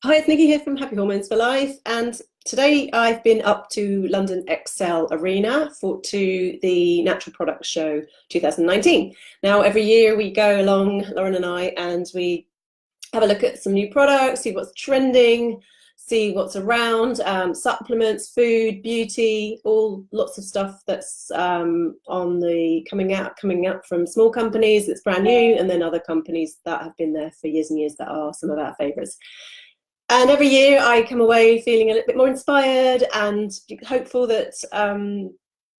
Hi, it's Nikki here from Happy Hormones for Life, and today I've been up to London Excel Arena to the Natural Products Show 2019. Now, every year we go along, Lauren and I, and we have a look at some new products, see what's trending, see what's around, supplements, food, beauty, all lots of stuff that's on the coming up from small companies that's brand new, and then other companies that have been there for years and years that are some of our favourites. And every year I come away feeling a little bit more inspired and hopeful that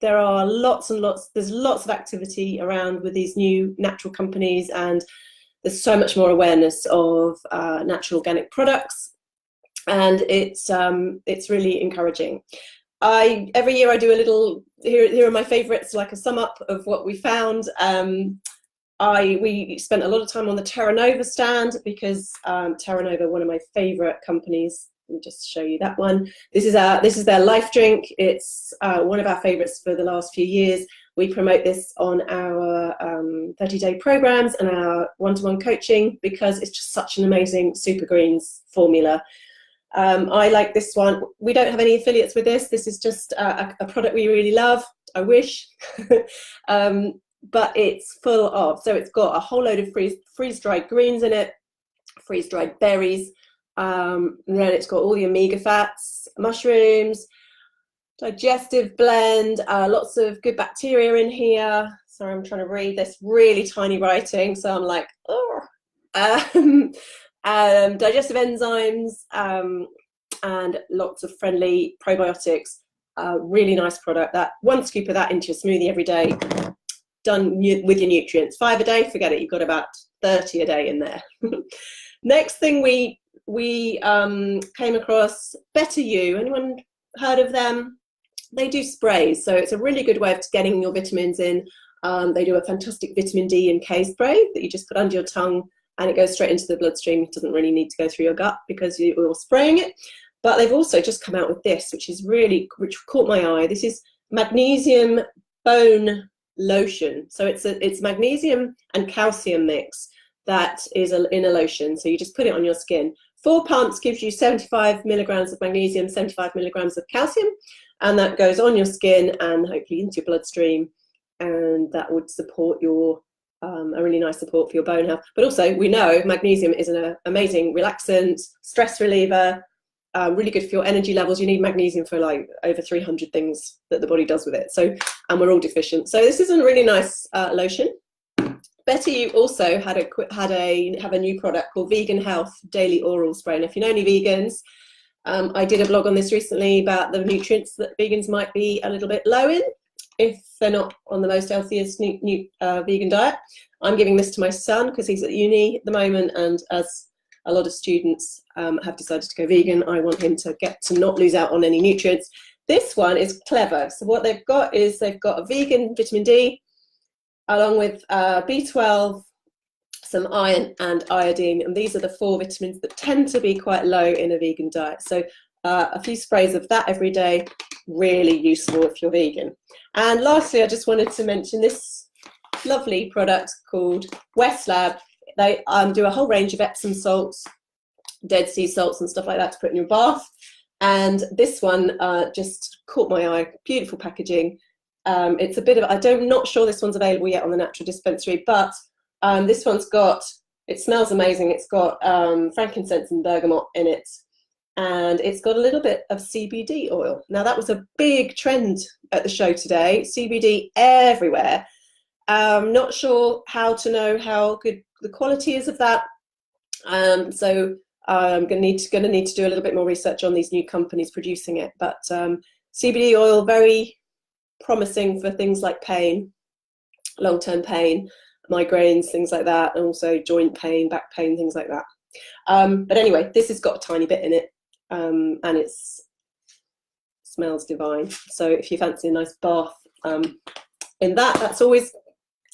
there are there's lots of activity around with these new natural companies, and there's so much more awareness of natural organic products, and it's really encouraging. Every year I do a little, here are my favourites, like a sum up of what we found. We spent a lot of time on the TerraNova stand because TerraNova, one of my favourite companies. Let me just show you that one. This is their Life Drink. It's one of our favourites for the last few years. We promote this on our 30-day programs and our one-to-one coaching because it's just such an amazing super greens formula. I like this one. We don't have any affiliates with this. This is just a product we really love. I wish. But it's full of, so it's got a whole load of freeze-dried greens in it, freeze-dried berries, and then it's got all the omega fats, mushrooms, digestive blend, lots of good bacteria in here. Sorry, I'm trying to read this really tiny writing, so I'm like, oh. Digestive enzymes, and lots of friendly probiotics. Really nice product. That one scoop of that into your smoothie every day. Done with your nutrients. 5 a day, forget it, you've got about 30 a day in there. Next thing we came across Better You. Anyone heard of them? They do sprays, so it's a really good way of getting your vitamins in. They do a fantastic vitamin D and K spray that you just put under your tongue and it goes straight into the bloodstream. It doesn't really need to go through your gut because you're spraying it. But they've also just come out with this, which caught my eye. This is Magnesium Bone Lotion. So it's magnesium and calcium mix that is in a lotion. So you just put it on your skin. 4 pumps gives you 75 milligrams of magnesium, 75 milligrams of calcium, and that goes on your skin and hopefully into your bloodstream, and that would support your a really nice support for your bone health. But also, we know magnesium is an amazing relaxant, stress reliever, really good for your energy levels. You need magnesium for like over 300 things that the body does with it. So, and we're all deficient. So this is a really nice lotion. Better You also have a new product called Vegan Health Daily Oral Spray. And if you know any vegans, I did a blog on this recently about the nutrients that vegans might be a little bit low in if they're not on the most healthiest vegan diet. I'm giving this to my son because he's at uni at the moment, and as a lot of students have decided to go vegan, I want him to get to not lose out on any nutrients. This one is clever. So what they've got is they've got a vegan vitamin D along with B12, some iron and iodine, and these are the 4 vitamins that tend to be quite low in a vegan diet. So a few sprays of that every day, really useful if you're vegan. And lastly, I just wanted to mention this lovely product called Westlab. They do a whole range of Epsom salts, Dead Sea salts and stuff like that to put in your bath. And this one just caught my eye. Beautiful packaging. It's a bit of, I'm not sure this one's available yet on the Natural Dispensary, but this one's got, it smells amazing. It's got frankincense and bergamot in it. And it's got a little bit of CBD oil. Now that was a big trend at the show today. CBD everywhere. Not sure how to know how good the quality is of that. So I'm going to need to do a little bit more research on these new companies producing it. But CBD oil, very promising for things like pain, long-term pain, migraines, things like that, and also joint pain, back pain, things like that. But anyway, this has got a tiny bit in it, and it smells divine. So if you fancy a nice bath in that, that's always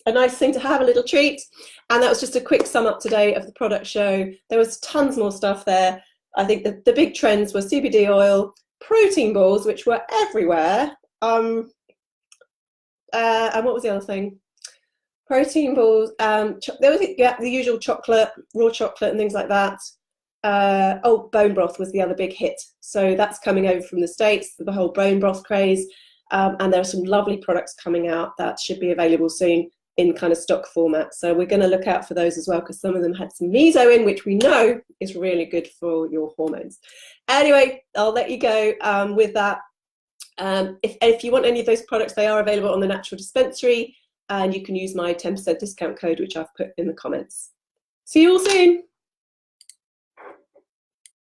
a nice thing to have, a little treat. And that was just a quick sum up today of the product show. There was tons more stuff there. I think the big trends were CBD oil, protein balls, which were everywhere. And what was the other thing? Protein balls. There was the usual chocolate, raw chocolate and things like that. Oh, bone broth was the other big hit. So that's coming over from the States, the whole bone broth craze. And there are some lovely products coming out that should be available soon in kind of stock format. So we're going to look out for those as well, because some of them had some meso in, which we know is really good for your hormones. Anyway, I'll let you go with that. If you want any of those products, they are available on the Natural Dispensary, and you can use my 10% discount code, which I've put in the comments. See you all soon.